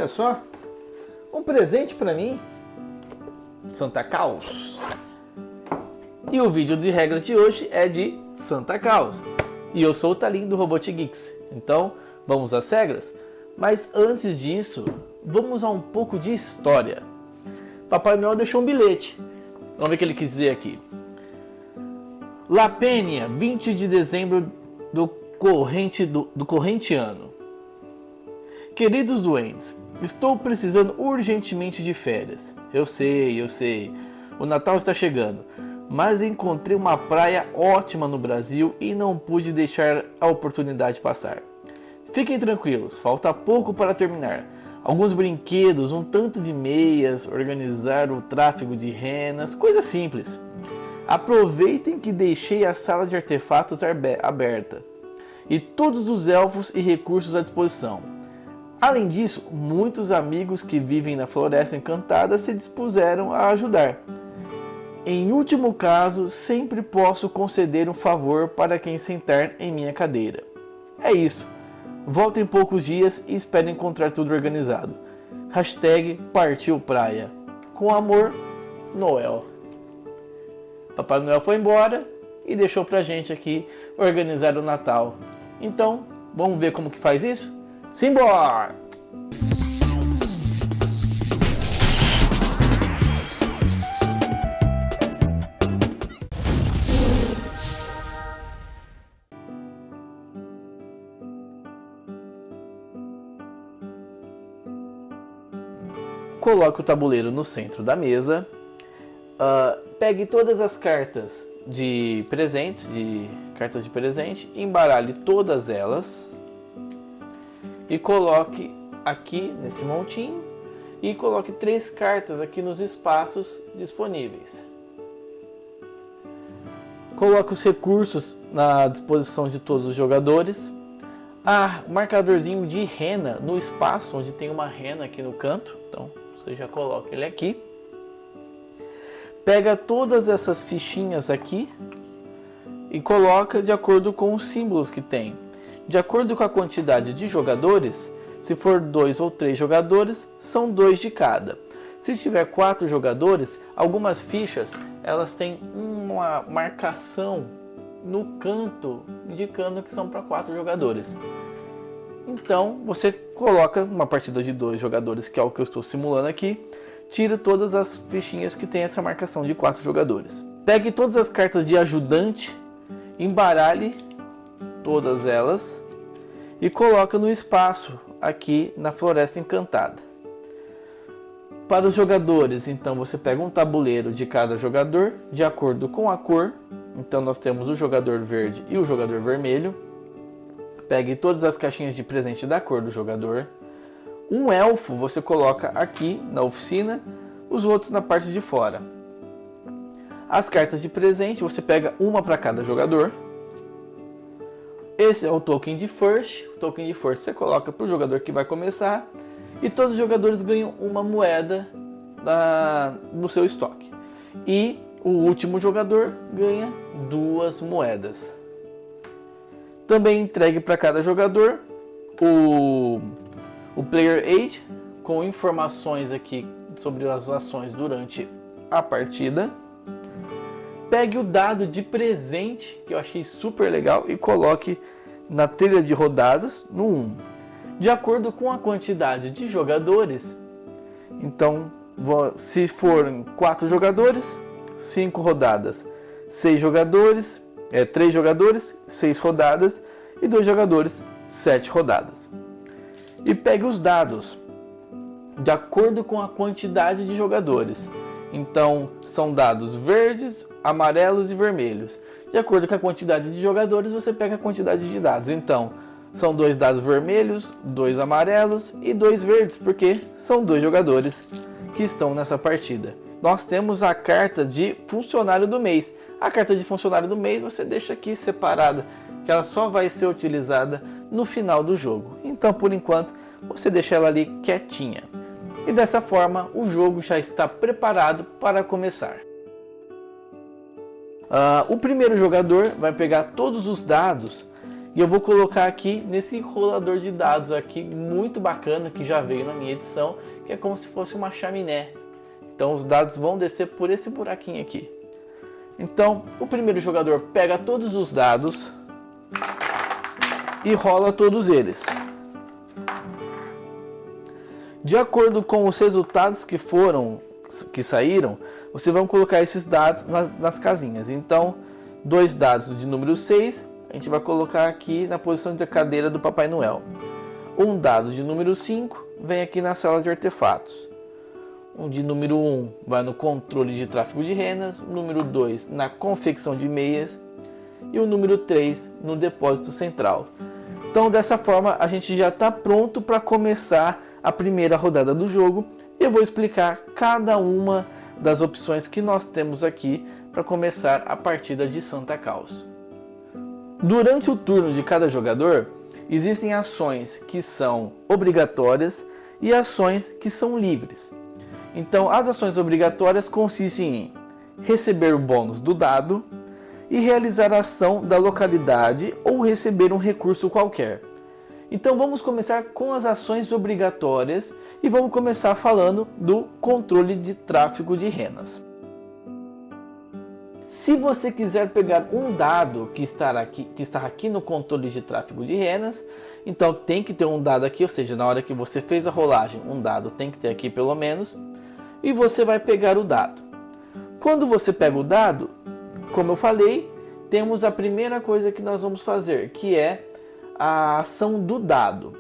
olha só, um presente para mim, Santa Claus. E o vídeo de regras de hoje é de Santa Claus. E eu sou o Talim do Robot Geeks. Então, vamos às regras? Mas antes disso, vamos a um pouco de história. Papai Noel deixou um bilhete. Vamos ver o que ele quis dizer aqui. La Penha, 20 de dezembro do corrente ano. Queridos doentes, estou precisando urgentemente de férias. Eu sei. O Natal está chegando. Mas encontrei uma praia ótima no Brasil e não pude deixar a oportunidade passar. Fiquem tranquilos, falta pouco para terminar. Alguns brinquedos, um tanto de meias, organizar o tráfego de renas, coisa simples. Aproveitem que deixei a sala de artefatos aberta e todos os elfos e recursos à disposição. Além disso, muitos amigos que vivem na Floresta Encantada se dispuseram a ajudar. Em último caso, sempre posso conceder um favor para quem sentar em minha cadeira. É isso. Volto em poucos dias e espero encontrar tudo organizado. Partiu praia. Com amor, Noel. Papai Noel foi embora e deixou pra gente aqui organizar o Natal. Então, vamos ver como que faz isso? Simbora! Coloque o tabuleiro no centro da mesa. Pegue todas as cartas de presente, embaralhe todas elas e coloque aqui nesse montinho e coloque 3 cartas aqui nos espaços disponíveis. Coloque os recursos na disposição de todos os jogadores. Marcadorzinho de rena no espaço onde tem uma rena aqui no canto, então você já coloca ele aqui. Pega todas essas fichinhas aqui e coloca de acordo com os símbolos que tem. De acordo com a quantidade de jogadores, se for 2 ou 3 jogadores, são 2 de cada. Se tiver 4 jogadores, algumas fichas elas têm uma marcação no canto indicando que são para 4 jogadores. Então você coloca uma partida de 2 jogadores, que é o que eu estou simulando aqui. Tira todas as fichinhas que tem essa marcação de 4 jogadores. Pegue todas as cartas de ajudante, embaralhe todas elas e coloca no espaço aqui na Floresta Encantada. Para os jogadores, então você pega um tabuleiro de cada jogador de acordo com a cor. Então nós temos o jogador verde e o jogador vermelho. Pegue todas as caixinhas de presente da cor do jogador. Um elfo você coloca aqui na oficina, os outros na parte de fora. As cartas de presente você pega uma para cada jogador. Esse é o token de first. O token de first você coloca para o jogador que vai começar. E todos os jogadores ganham uma moeda no seu estoque. E o último jogador ganha 2 moedas. Também entregue para cada jogador o Player Aid, com informações aqui sobre as ações durante a partida. Pegue o dado de presente, que eu achei super legal, e coloque na trilha de rodadas no 1. De acordo com a quantidade de jogadores, então se forem 4 jogadores, 5 rodadas, 6 jogadores, 3 jogadores, 6 rodadas e 2 jogadores, 7 rodadas. E pegue os dados de acordo com a quantidade de jogadores. Então, são dados verdes, amarelos e vermelhos. De acordo com a quantidade de jogadores, você pega a quantidade de dados. Então, são 2 dados vermelhos, 2 amarelos e 2 verdes, porque são 2 jogadores que estão nessa partida. Nós temos a carta de funcionário do mês. A carta de funcionário do mês você deixa aqui separada, que ela só vai ser utilizada no final do jogo. Então, por enquanto, você deixa ela ali quietinha. E dessa forma, o jogo já está preparado para começar. O primeiro jogador vai pegar todos os dados E eu vou colocar aqui nesse rolador de dados aqui, muito bacana, que já veio na minha edição, que é como se fosse uma chaminé. Então os dados vão descer por esse buraquinho aqui. Então o primeiro jogador pega todos os dados e rola todos eles. De acordo com os resultados que saíram, você vai colocar esses dados nas casinhas. Então, 2 dados de número 6, a gente vai colocar aqui na posição da cadeira do Papai Noel. Um dado de número 5 vem aqui na sala de artefatos. Um de número 1 vai no controle de tráfego de renas, o número 2 na confecção de meias e o número 3 no depósito central. Então dessa forma a gente já está pronto para começar a primeira rodada do jogo e eu vou explicar cada uma das opções que nós temos aqui para começar a partida de Santa Claus. Durante o turno de cada jogador, existem ações que são obrigatórias e ações que são livres. Então, as ações obrigatórias consistem em receber o bônus do dado e realizar a ação da localidade ou receber um recurso qualquer. Então, vamos começar com as ações obrigatórias e vamos começar falando do controle de tráfego de renas. Se você quiser pegar um dado que está aqui no controle de tráfego de renas, então tem que ter um dado aqui, ou seja, na hora que você fez a rolagem, um dado tem que ter aqui pelo menos, e você vai pegar o dado. Quando você pega o dado, como eu falei, temos a primeira coisa que nós vamos fazer, que é a ação do dado.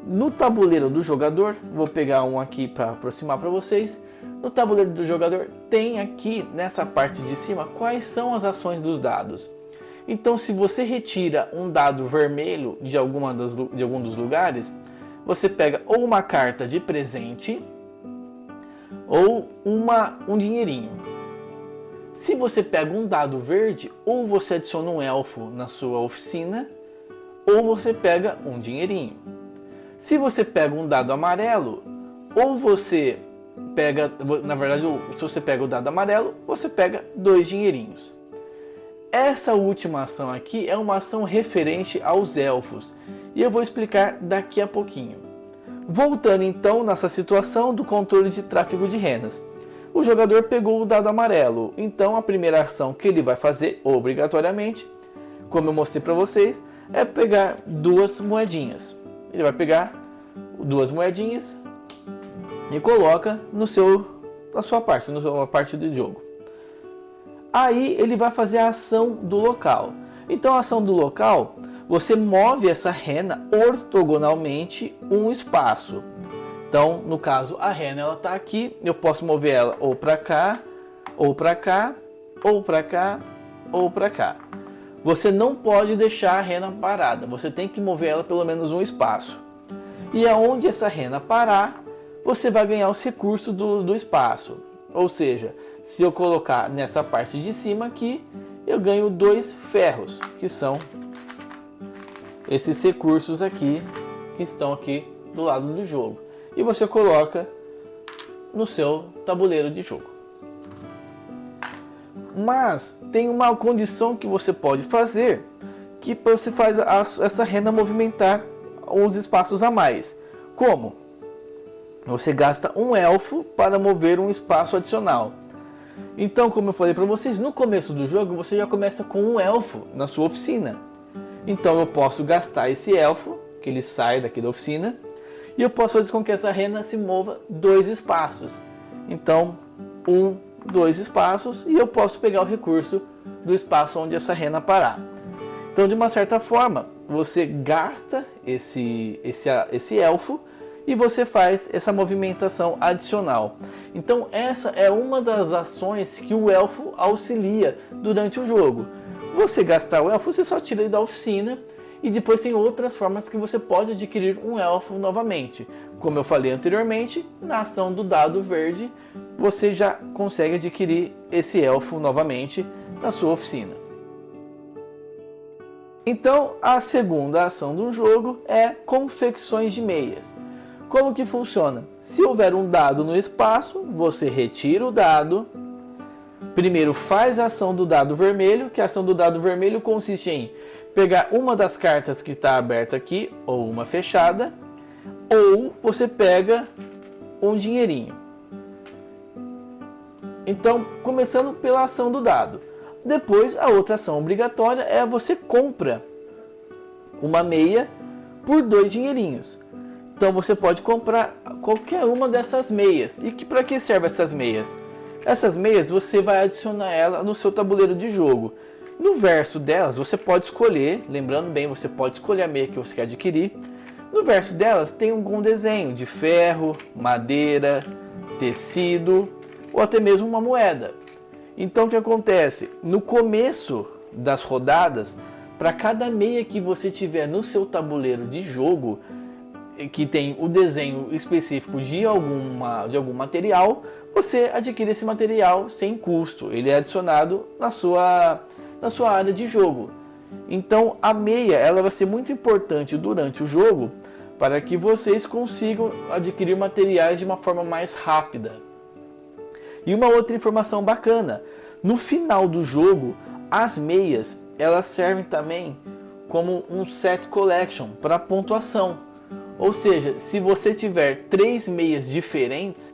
No tabuleiro do jogador, vou pegar um aqui para aproximar para vocês. No tabuleiro do jogador tem aqui nessa parte de cima quais são as ações dos dados. Então, se você retira um dado vermelho de algum dos lugares, você pega ou uma carta de presente ou um dinheirinho. Se você pega um dado verde, ou você adiciona um elfo na sua oficina, ou você pega um dinheirinho. Se você pega um dado amarelo, ou você pega, na verdade, se você pega o dado amarelo, você pega 2 dinheirinhos. Essa última ação aqui é uma ação referente aos elfos, e eu vou explicar daqui a pouquinho. Voltando então nessa situação do controle de tráfego de renas. O jogador pegou o dado amarelo, então a primeira ação que ele vai fazer, obrigatoriamente, como eu mostrei para vocês, é pegar 2 moedinhas. Ele vai pegar 2 moedinhas e coloca na sua parte do jogo. Aí ele vai fazer a ação do local. Então a ação do local, você move essa rena ortogonalmente um espaço. Então, no caso, a rena ela está aqui, eu posso mover ela ou para cá, ou para cá, ou para cá, ou para cá. Você não pode deixar a rena parada, você tem que mover ela pelo menos um espaço. E aonde essa rena parar, você vai ganhar os recursos do espaço. Ou seja, se eu colocar nessa parte de cima aqui, eu ganho 2 ferros, que são esses recursos aqui, que estão aqui do lado do jogo. E você coloca no seu tabuleiro de jogo. Mas tem uma condição que você pode fazer, que você faz essa rena movimentar os espaços a mais. Como? Você gasta um elfo para mover um espaço adicional. Então, como eu falei para vocês, no começo do jogo você já começa com um elfo na sua oficina. Então eu posso gastar esse elfo, que ele sai daqui da oficina, e eu posso fazer com que essa rena se mova 2 espaços. Então, 2 espaços, e eu posso pegar o recurso do espaço onde essa rena parar. Então, de uma certa forma, você gasta esse elfo e você faz essa movimentação adicional. Então, essa é uma das ações que o elfo auxilia durante o jogo. Você gastar o elfo, você só tira ele da oficina. E depois tem outras formas que você pode adquirir um elfo novamente. Como eu falei anteriormente, na ação do dado verde, você já consegue adquirir esse elfo novamente na sua oficina. Então, a segunda ação do jogo é confecções de meias. Como que funciona? Se houver um dado no espaço, você retira o dado. Primeiro faz a ação do dado vermelho, que a ação do dado vermelho consiste em pegar uma das cartas que está aberta aqui, ou uma fechada, ou você pega um dinheirinho. Então, começando pela ação do dado. Depois, a outra ação obrigatória é você compra uma meia por 2 dinheirinhos. Então, você pode comprar qualquer uma dessas meias. E para que servem essas meias? Essas meias você vai adicionar ela no seu tabuleiro de jogo. No verso delas, você pode escolher, lembrando bem, você pode escolher a meia que você quer adquirir. No verso delas tem algum desenho de ferro, madeira, tecido ou até mesmo uma moeda. Então o que acontece? No começo das rodadas, para cada meia que você tiver no seu tabuleiro de jogo, que tem o desenho específico de algum material, você adquire esse material sem custo. Ele é adicionado na sua área de jogo. Então a meia ela vai ser muito importante durante o jogo para que vocês consigam adquirir materiais de uma forma mais rápida. E uma outra informação bacana, no final do jogo, as meias elas servem também como um set collection para pontuação. Ou seja, se você tiver 3 meias diferentes,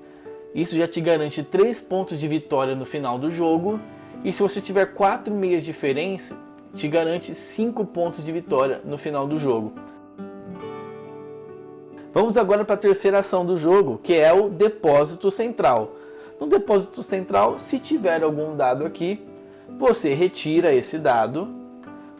isso já te garante 3 pontos de vitória no final do jogo. E se você tiver 4 meias diferentes, te garante 5 pontos de vitória no final do jogo. Vamos agora para a terceira ação do jogo, que é o depósito central. No depósito central, se tiver algum dado aqui, você retira esse dado,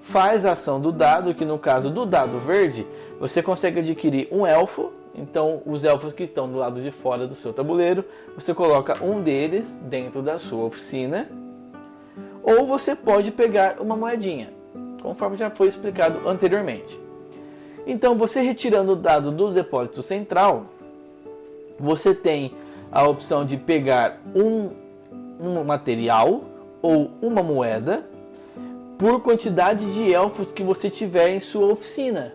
faz a ação do dado, que no caso do dado verde, você consegue adquirir um elfo. Então os elfos que estão do lado de fora do seu tabuleiro, você coloca um deles dentro da sua oficina. Ou você pode pegar uma moedinha, conforme já foi explicado anteriormente. Então você retirando o dado do depósito central, você tem a opção de pegar um material ou uma moeda por quantidade de elfos que você tiver em sua oficina.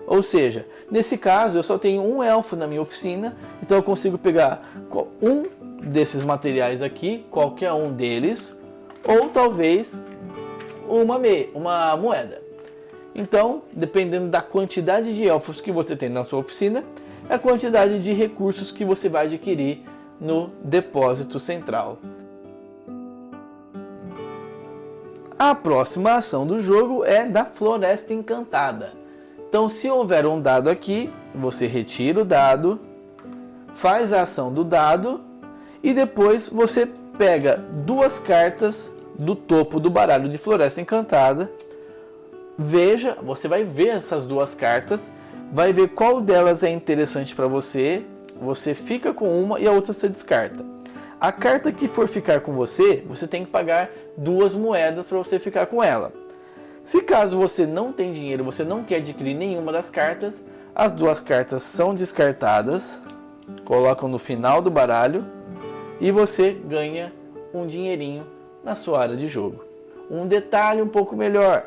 Ou seja, nesse caso eu só tenho um elfo na minha oficina, então eu consigo pegar um desses materiais aqui, qualquer um deles, ou talvez uma moeda. Então, dependendo da quantidade de elfos que você tem na sua oficina, é a quantidade de recursos que você vai adquirir no depósito central. A próxima ação do jogo é da Floresta Encantada. Então, se houver um dado aqui, você retira o dado, faz a ação do dado e depois você pega 2 cartas do topo do baralho de Floresta Encantada. Veja, você vai ver essas 2 cartas, vai ver qual delas é interessante para você. Você fica com uma e a outra você descarta. A carta que for ficar com você, você tem que pagar 2 moedas para você ficar com ela. Se caso você não tem dinheiro, você não quer adquirir nenhuma das cartas, as 2 cartas são descartadas, colocam no final do baralho e você ganha um dinheirinho na sua área de jogo. Um detalhe um pouco melhor: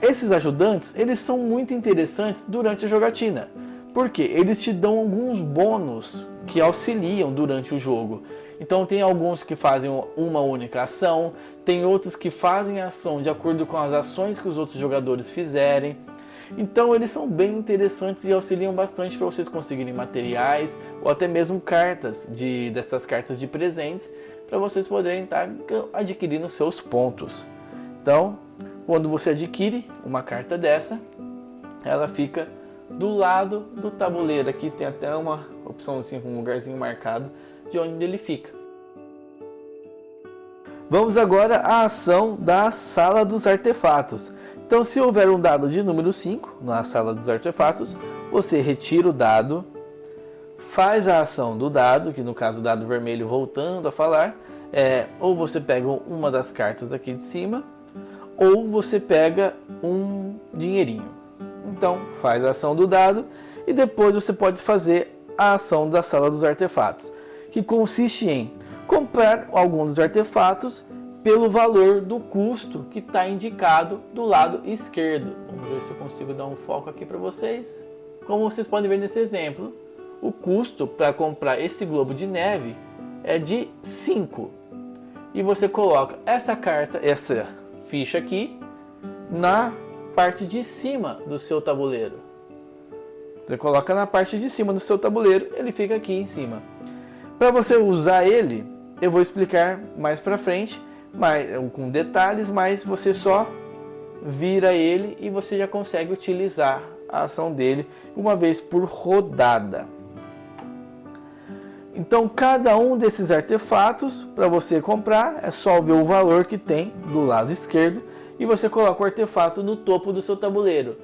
esses ajudantes eles são muito interessantes durante a jogatina, porque eles te dão alguns bônus que auxiliam durante o jogo. Então tem alguns que fazem uma única ação, tem outros que fazem a ação de acordo com as ações que os outros jogadores fizerem. Então eles são bem interessantes e auxiliam bastante para vocês conseguirem materiais ou até mesmo cartas dessas cartas de presentes para vocês poderem estar adquirindo seus pontos. Então, quando você adquire uma carta dessa, ela fica do lado do tabuleiro. Aqui tem até uma opção assim, um lugarzinho marcado de onde ele fica. Vamos agora à ação da Sala dos Artefatos. Então, se houver um dado de número 5 na Sala dos Artefatos, você retira o dado, faz a ação do dado, que no caso o dado vermelho voltando a falar, ou você pega uma das cartas aqui de cima, ou você pega um dinheirinho. Então, faz a ação do dado e depois você pode fazer a ação da Sala dos Artefatos, que consiste em comprar algum dos artefatos pelo valor do custo que está indicado do lado esquerdo. Vamos ver se eu consigo dar um foco aqui para vocês. Como vocês podem ver nesse exemplo, o custo para comprar esse globo de neve é de 5. E você coloca essa carta, essa ficha aqui, na parte de cima do seu tabuleiro. Você coloca na parte de cima do seu tabuleiro, ele fica aqui em cima. Para você usar ele, eu vou explicar mais para frente, com detalhes, mas você só vira ele e você já consegue utilizar a ação dele uma vez por rodada. Então, cada um desses artefatos, para você comprar, é só ver o valor que tem do lado esquerdo e você coloca o artefato no topo do seu tabuleiro.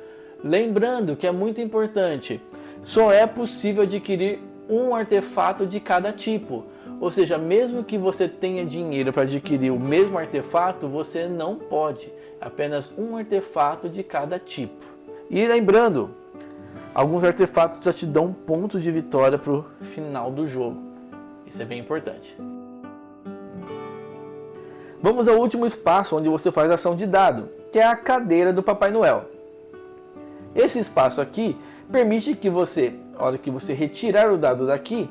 Lembrando que é muito importante, só é possível adquirir um artefato de cada tipo. Ou seja, mesmo que você tenha dinheiro para adquirir o mesmo artefato, você não pode. Apenas um artefato de cada tipo. E lembrando, alguns artefatos já te dão pontos de vitória para o final do jogo. Isso é bem importante. Vamos ao último espaço onde você faz a ação de dado, que é a cadeira do Papai Noel. Esse espaço aqui permite que você, na hora que você retirar o dado daqui,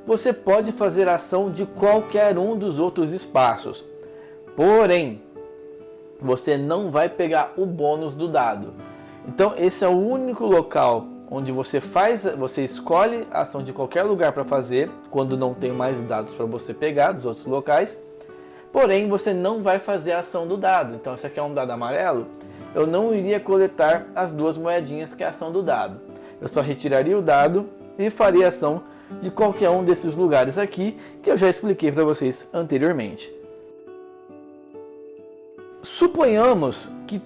você pode fazer a ação de qualquer um dos outros espaços. Porém, você não vai pegar o bônus do dado. Então esse é o único local onde você escolhe a ação de qualquer lugar para fazer, quando não tem mais dados para você pegar dos outros locais. Porém, você não vai fazer a ação do dado. Então, se aqui é um dado amarelo, eu não iria coletar as duas moedinhas que é a ação do dado. Eu só retiraria o dado e faria a ação de qualquer um desses lugares aqui, que eu já expliquei para vocês anteriormente. Suponhamos que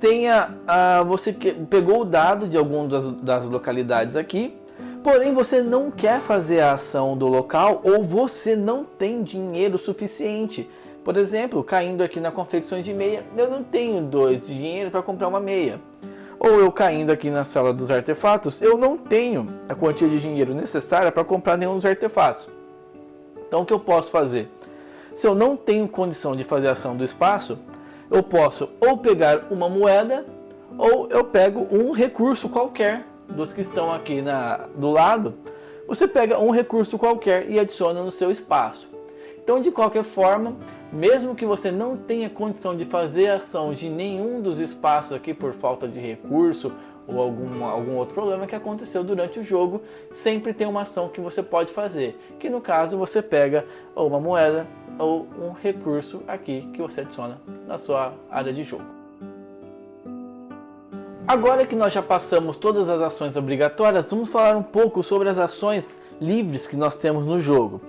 você pegou o dado de alguma das localidades aqui, porém você não quer fazer a ação do local ou você não tem dinheiro suficiente. Por exemplo, caindo aqui na confecções de meia, eu não tenho dinheiro para comprar uma meia. Ou eu caindo aqui na sala dos artefatos, eu não tenho a quantia de dinheiro necessária para comprar nenhum dos artefatos. Então o que eu posso fazer? Se eu não tenho condição de fazer a ação do espaço, eu posso ou pegar uma moeda, ou eu pego um recurso qualquer dos que estão aqui do lado. Você pega um recurso qualquer e adiciona no seu espaço. Então, de qualquer forma, mesmo que você não tenha condição de fazer a ação de nenhum dos espaços aqui por falta de recurso ou algum outro problema que aconteceu durante o jogo, sempre tem uma ação que você pode fazer, que no caso você pega ou uma moeda ou um recurso aqui que você adiciona na sua área de jogo. Agora que nós já passamos todas as ações obrigatórias, vamos falar um pouco sobre as ações livres que nós temos no jogo.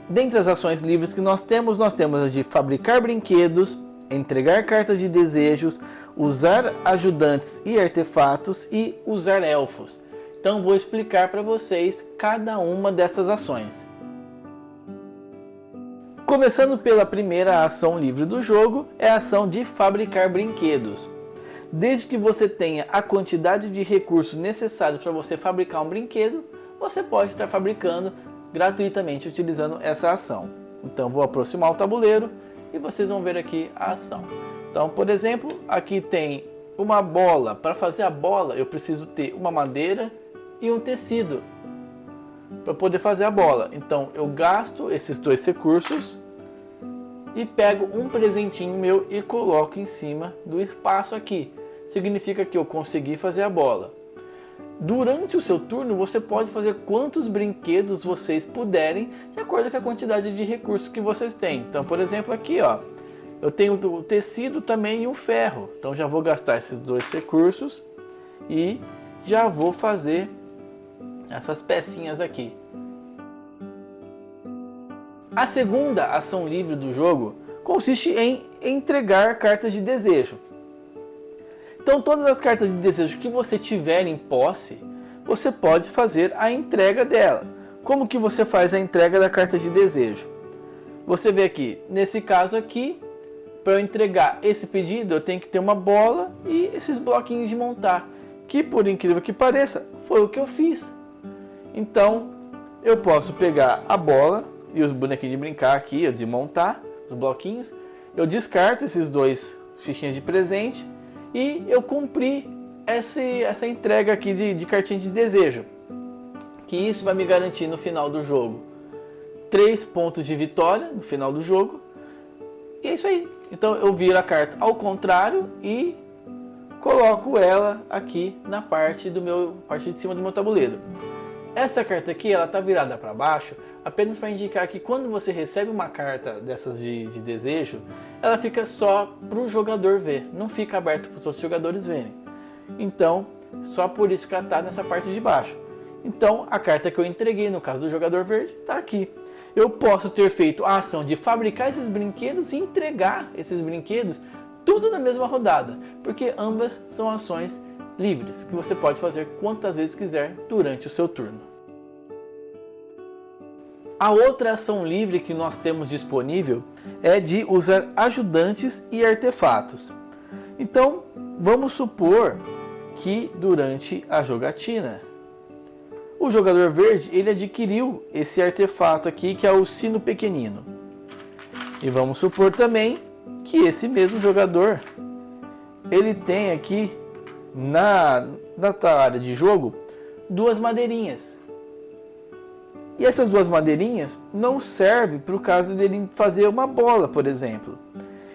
Dentre as ações livres que nós temos as de fabricar brinquedos, entregar cartas de desejos, usar ajudantes e artefatos e usar elfos. Então vou explicar para vocês cada uma dessas ações. Começando pela primeira ação livre do jogo, é a ação de fabricar brinquedos. Desde que você tenha a quantidade de recursos necessários para você fabricar um brinquedo, você pode estar fabricando gratuitamente utilizando essa ação. Então vou aproximar o tabuleiro e vocês vão ver aqui a ação. Então, por exemplo, aqui tem uma bola. Para fazer a bola eu preciso ter uma madeira e um tecido para poder fazer a bola. Então eu gasto esses dois recursos e pego um presentinho meu e coloco em cima do espaço aqui. Significa que eu consegui fazer a bola. Durante o seu turno, você pode fazer quantos brinquedos vocês puderem, de acordo com a quantidade de recursos que vocês têm. Então, por exemplo, aqui, ó, eu tenho o tecido também e o ferro. Então, já vou gastar esses dois recursos e já vou fazer essas pecinhas aqui. A segunda ação livre do jogo consiste em entregar cartas de desejo. Então, todas as cartas de desejo que você tiver em posse, você pode fazer a entrega dela. Como que você faz a entrega da carta de desejo? Você vê aqui, nesse caso aqui, para eu entregar esse pedido, eu tenho que ter uma bola e esses bloquinhos de montar, que por incrível que pareça, foi o que eu fiz. Então, eu posso pegar a bola e os bonequinhos de brincar aqui, de montar, os bloquinhos, eu descarto esses dois fichinhas de presente, e eu cumpri essa entrega aqui de cartinha de desejo. Que isso vai me garantir no final do jogo 3 pontos de vitória no final do jogo. E é isso aí. Então eu viro a carta ao contrário e coloco ela aqui na parte de cima do meu tabuleiro. Essa carta aqui, ela tá virada para baixo, apenas para indicar que quando você recebe uma carta dessas de desejo, ela fica só para o jogador ver, não fica aberta para os outros jogadores verem. Então, só por isso que ela tá nessa parte de baixo. Então, a carta que eu entreguei, no caso do jogador verde, tá aqui. Eu posso ter feito a ação de fabricar esses brinquedos e entregar esses brinquedos tudo na mesma rodada, porque ambas são ações livres, que você pode fazer quantas vezes quiser durante o seu turno. A outra ação livre que nós temos disponível é de usar ajudantes e artefatos. Então, vamos supor que durante a jogatina, o jogador verde ele adquiriu esse artefato aqui, que é o sino pequenino. E vamos supor também que esse mesmo jogador ele tem aqui na área de jogo 2 madeirinhas. E essas 2 madeirinhas não servem para o caso dele fazer uma bola, por exemplo.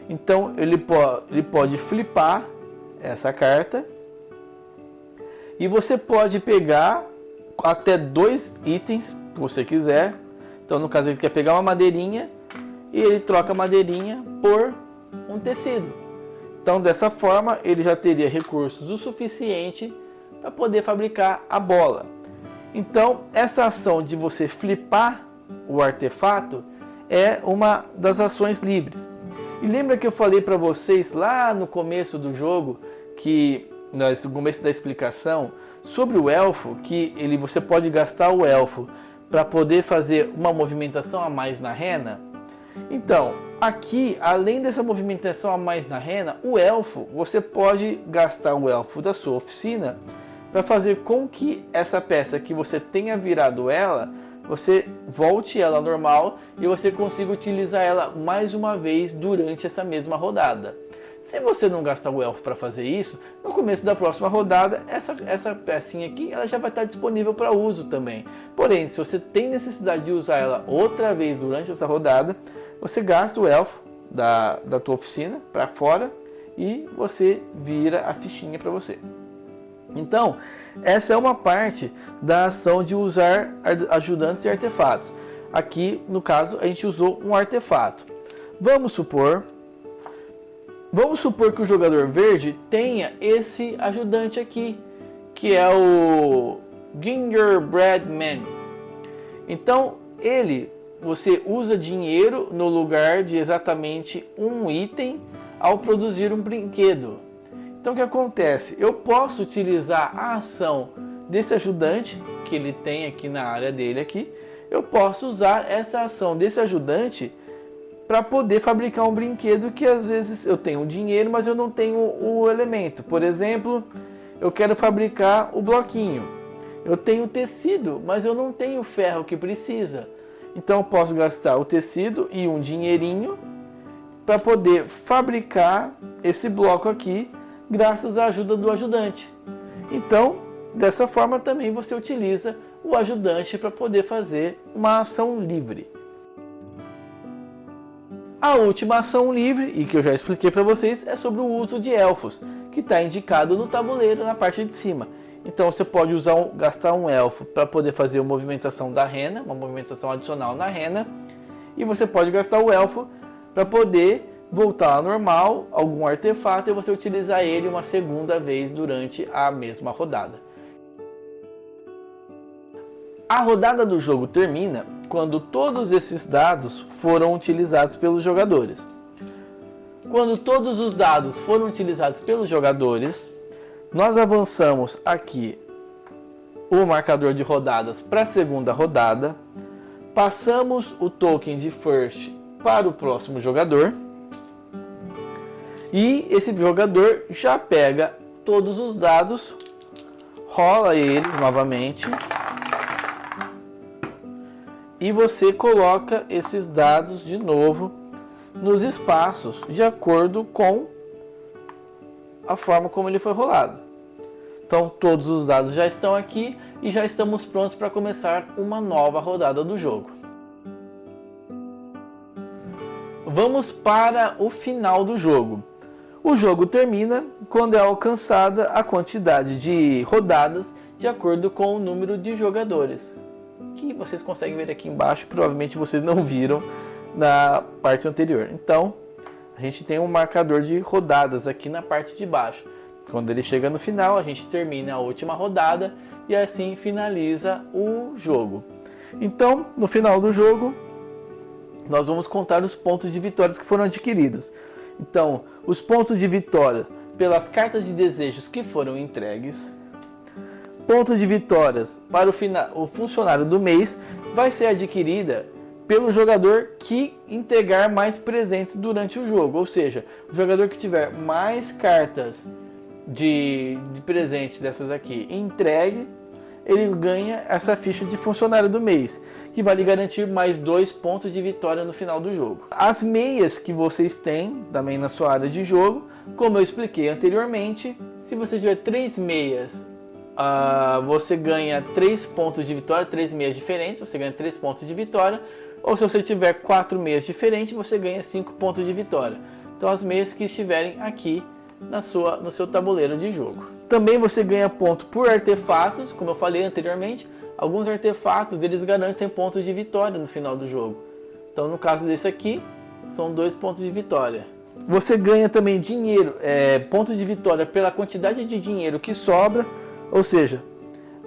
Então ele pode flipar essa carta e você pode pegar até 2 itens que você quiser. Então no caso ele quer pegar uma madeirinha e ele troca a madeirinha por um tecido. Então dessa forma ele já teria recursos o suficiente para poder fabricar a bola. Então essa ação de você flipar o artefato é uma das ações livres. E lembra que eu falei para vocês lá no começo do jogo, no começo da explicação, sobre o elfo, que você pode gastar o elfo para poder fazer uma movimentação a mais na rena? Então, aqui, além dessa movimentação a mais na rena, o elfo, você pode gastar o elfo da sua oficina para fazer com que essa peça que você tenha virado ela, você volte ela normal e você consiga utilizar ela mais uma vez durante essa mesma rodada. Se você não gastar o elfo para fazer isso, no começo da próxima rodada, essa pecinha aqui ela já vai estar disponível para uso também. Porém, se você tem necessidade de usar ela outra vez durante essa rodada, você gasta o elfo da tua oficina para fora e você vira a fichinha para você. Então, essa é uma parte da ação de usar ajudantes e artefatos. Aqui, no caso, a gente usou um artefato. Vamos supor que o jogador verde tenha esse ajudante aqui, que é o Gingerbread Man. Então, você usa dinheiro no lugar de exatamente um item ao produzir um brinquedo. Então o que acontece? Eu posso utilizar a ação desse ajudante que ele tem aqui na área dele aqui. Eu posso usar essa ação desse ajudante para poder fabricar um brinquedo que às vezes eu tenho dinheiro, mas eu não tenho o elemento. Por exemplo, eu quero fabricar o bloquinho. Eu tenho tecido, mas eu não tenho o ferro que precisa. Então eu posso gastar o tecido e um dinheirinho para poder fabricar esse bloco aqui, graças à ajuda do ajudante. Então, dessa forma também você utiliza o ajudante para poder fazer uma ação livre. A última ação livre, e que eu já expliquei para vocês, é sobre o uso de elfos, que está indicado no tabuleiro na parte de cima. Então você pode gastar um elfo para poder fazer a movimentação da rena, uma movimentação adicional na rena, e você pode gastar o elfo para poder voltar ao normal, algum artefato, e você utilizar ele uma segunda vez durante a mesma rodada. A rodada do jogo termina quando todos esses dados foram utilizados pelos jogadores. Quando todos os dados foram utilizados pelos jogadores, nós avançamos aqui o marcador de rodadas para a segunda rodada, passamos o token de First para o próximo jogador, e esse jogador já pega todos os dados, rola eles novamente e você coloca esses dados de novo nos espaços de acordo com a forma como ele foi rolado. Então todos os dados já estão aqui e já estamos prontos para começar uma nova rodada do jogo. Vamos para o final do jogo. O jogo termina quando é alcançada a quantidade de rodadas de acordo com o número de jogadores, que vocês conseguem ver aqui embaixo, provavelmente vocês não viram na parte anterior. Então, a gente tem um marcador de rodadas aqui na parte de baixo. Quando ele chega no final, a gente termina a última rodada e assim finaliza o jogo. Então, no final do jogo, nós vamos contar os pontos de vitórias que foram adquiridos. Então, os pontos de vitória pelas cartas de desejos que foram entregues. Pontos de vitórias para o funcionário do mês vai ser adquirida pelo jogador que entregar mais presentes durante o jogo. Ou seja, o jogador que tiver mais cartas de presente dessas aqui entregue, ele ganha essa ficha de funcionário do mês, que vai lhe garantir mais 2 pontos de vitória no final do jogo. As meias que vocês têm também na sua área de jogo, como eu expliquei anteriormente, se você tiver 3 meias, você ganha 3 pontos de vitória, 3 meias diferentes, você ganha 3 pontos de vitória. Ou se você tiver 4 meias diferentes, você ganha 5 pontos de vitória. Então as meias que estiverem aqui no seu tabuleiro de jogo. Também você ganha ponto por artefatos, como eu falei anteriormente. Alguns artefatos eles garantem pontos de vitória no final do jogo. Então no caso desse aqui, são 2 pontos de vitória. Você ganha também dinheiro, pontos de vitória pela quantidade de dinheiro que sobra. Ou seja,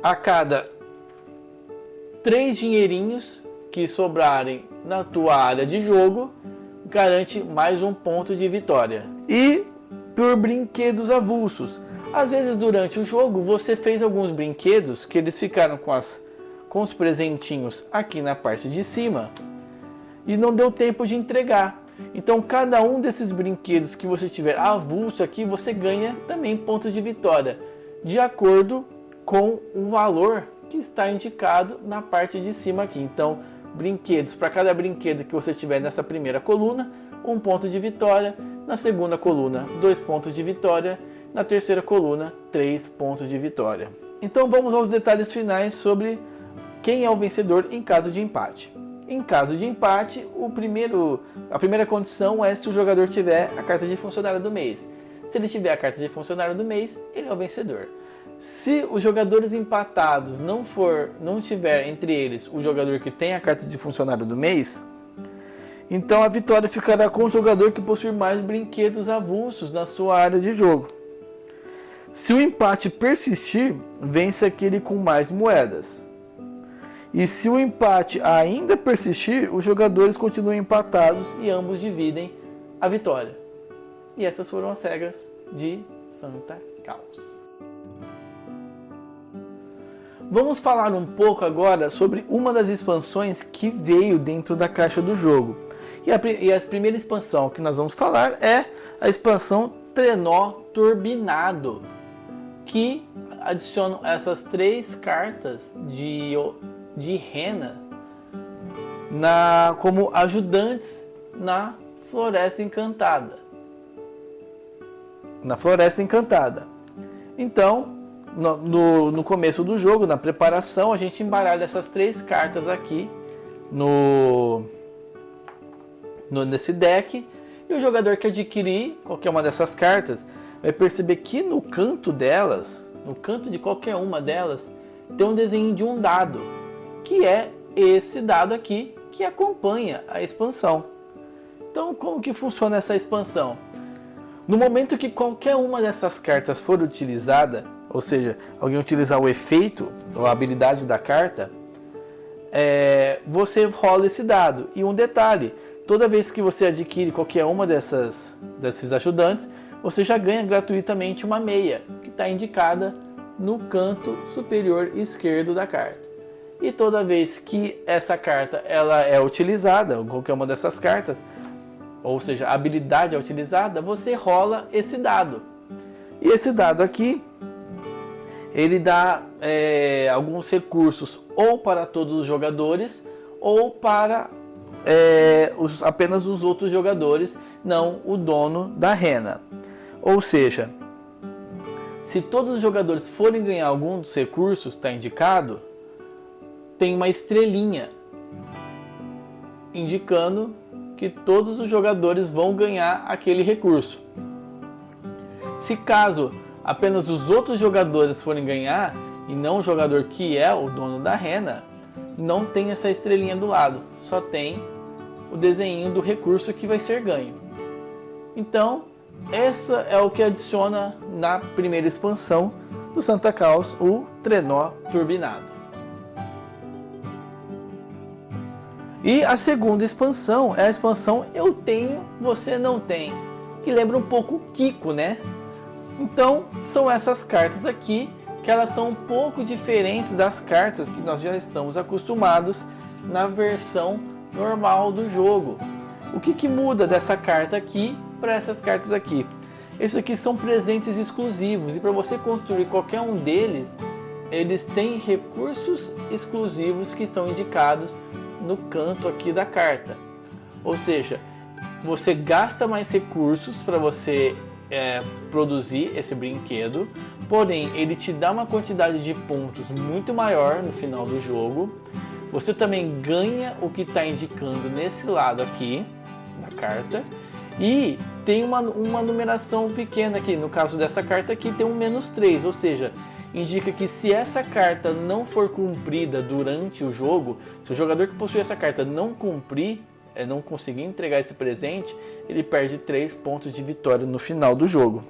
a cada 3 dinheirinhos que sobrarem na tua área de jogo, garante mais 1 ponto de vitória. E por brinquedos avulsos. Às vezes durante o jogo você fez alguns brinquedos que eles ficaram com os presentinhos aqui na parte de cima e não deu tempo de entregar. Então cada um desses brinquedos que você tiver avulso aqui, você ganha também pontos de vitória, de acordo com o valor que está indicado na parte de cima aqui. Então, brinquedos, para cada brinquedo que você tiver nessa primeira coluna, 1 ponto de vitória, na segunda coluna, 2 pontos de vitória, na terceira coluna, 3 pontos de vitória. Então vamos aos detalhes finais sobre quem é o vencedor em caso de empate. Em caso de empate, a primeira condição é se o jogador tiver a carta de funcionário do mês. Se ele tiver a carta de funcionário do mês, ele é o vencedor. Se os jogadores empatados não tiver entre eles o jogador que tem a carta de funcionário do mês, então a vitória ficará com o jogador que possui mais brinquedos avulsos na sua área de jogo. Se o empate persistir, vence aquele com mais moedas. E se o empate ainda persistir, os jogadores continuam empatados e ambos dividem a vitória. E essas foram as regras de Santa Claus. Vamos falar um pouco agora sobre uma das expansões que veio dentro da caixa do jogo. E a primeira expansão que nós vamos falar é a expansão Trenó Turbinado, que adicionam essas 3 cartas de rena como ajudantes na Floresta Encantada. Então, no começo do jogo, na preparação, a gente embaralha essas 3 cartas aqui nesse deck, e o jogador que adquirir qualquer uma dessas cartas vai perceber que no canto de qualquer uma delas, tem um desenho de um dado, que é esse dado aqui que acompanha a expansão. Então, como que funciona essa expansão? No momento que qualquer uma dessas cartas for utilizada, ou seja, alguém utilizar o efeito ou a habilidade da carta, você rola esse dado. E um detalhe, toda vez que você adquire qualquer uma desses ajudantes, você já ganha gratuitamente uma meia, que está indicada no canto superior esquerdo da carta. E toda vez que essa carta ela é utilizada, ou qualquer uma dessas cartas, ou seja, a habilidade é utilizada, você rola esse dado. E esse dado aqui, ele dá alguns recursos ou para todos os jogadores, ou para apenas os outros jogadores, não o dono da rena. Ou seja, se todos os jogadores forem ganhar algum dos recursos, está indicado, tem uma estrelinha indicando que todos os jogadores vão ganhar aquele recurso. Se caso apenas os outros jogadores forem ganhar e não o jogador que é o dono da rena, não tem essa estrelinha do lado, só tem o desenho do recurso que vai ser ganho. Então, essa é o que adiciona na primeira expansão do Santa Claus, o trenó turbinado. E a segunda expansão é a expansão Eu Tenho, Você Não Tem, que lembra um pouco o Kiko, né? Então, são essas cartas aqui, que elas são um pouco diferentes das cartas que nós já estamos acostumados na versão normal do jogo. O que muda dessa carta aqui para essas cartas aqui? Esses aqui são presentes exclusivos, e para você construir qualquer um deles, eles têm recursos exclusivos que estão indicados no canto aqui da carta. Ou seja, você gasta mais recursos para você produzir esse brinquedo, porém ele te dá uma quantidade de pontos muito maior no final do jogo. Você também ganha o que está indicando nesse lado aqui da carta, e tem uma numeração pequena aqui. No caso dessa carta aqui tem um -3, ou seja, indica que se essa carta não for cumprida durante o jogo, se o jogador que possui essa carta não cumprir, não conseguir entregar esse presente, ele perde 3 pontos de vitória no final do jogo.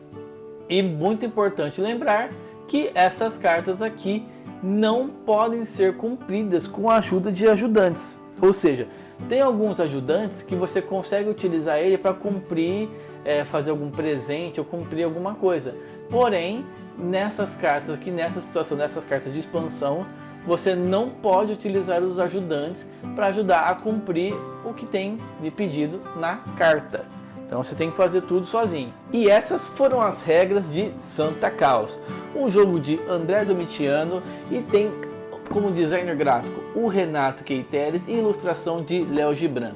E muito importante lembrar que essas cartas aqui não podem ser cumpridas com a ajuda de ajudantes. Ou seja, tem alguns ajudantes que você consegue utilizar ele para cumprir, fazer algum presente ou cumprir alguma coisa. Porém, nessas cartas aqui, nessa situação, nessas cartas de expansão, você não pode utilizar os ajudantes para ajudar a cumprir o que tem de pedido na carta. Então você tem que fazer tudo sozinho. E essas foram as regras de Santa Claus, um jogo de André Domitiano, e tem como designer gráfico o Renato Keiteres e ilustração de Léo Gibran.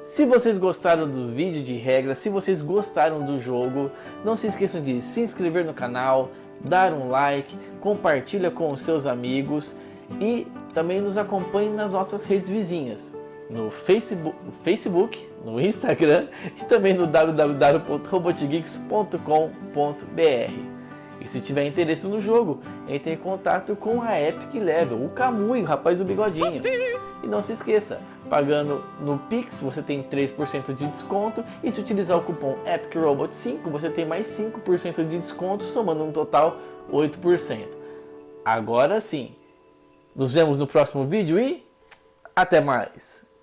Se vocês gostaram do vídeo de regras, se vocês gostaram do jogo, não se esqueçam de se inscrever no canal, dar um like, compartilha com os seus amigos e também nos acompanhe nas nossas redes vizinhas, no Facebook, no Instagram e também no www.robotgeeks.com.br. E se tiver interesse no jogo, entre em contato com a Epic Level, o Camui, o rapaz do bigodinho. E não se esqueça, pagando no Pix você tem 3% de desconto, e se utilizar o cupom EPICROBOT5 você tem mais 5% de desconto, somando um total 8%. Agora sim, nos vemos no próximo vídeo e até mais!